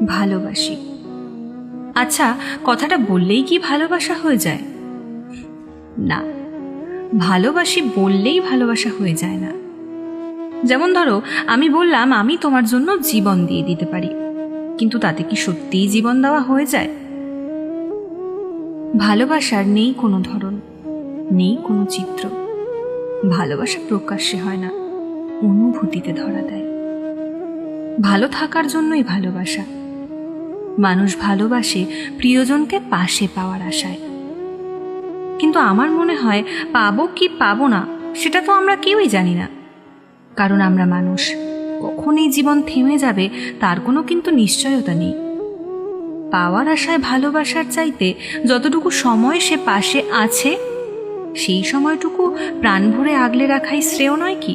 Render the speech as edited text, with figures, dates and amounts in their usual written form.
ভালোবাসি। আচ্ছা, কথাটা বললেই কি ভালোবাসা হয়ে যায়? না, ভালোবাসি বললেই ভালোবাসা হয়ে যায় না। যেমন ধরো, আমি বললাম আমি তোমার জন্য জীবন দিয়ে দিতে পারি, কিন্তু তাতে কি সত্যিই জীবন দেওয়া হয়ে যায়? ভালোবাসার নেই কোনো ধরন, নেই কোনো চিত্র। ভালোবাসা প্রকাশ্যে হয় না, অনুভূতিতে ধরা দেয়। ভালো থাকার জন্যই ভালোবাসা। মানুষ ভালোবাসে প্রিয়জনকে পাশে পাওয়ার আশায়। কিন্তু আমার মনে হয় পাবো কি পাবো না সেটা তো আমরা কেউই জানি না, কারণ আমরা মানুষ। কখন এই জীবন থেমে যাবে তার কোনো কিন্তু নিশ্চয়তা নেই। পাওয়ার আশায় ভালোবাসার চাইতে যতটুকু সময় সে পাশে আছে সেই সময়টুকু প্রাণ ভরে আগলে রাখাই শ্রেয় নয় কি?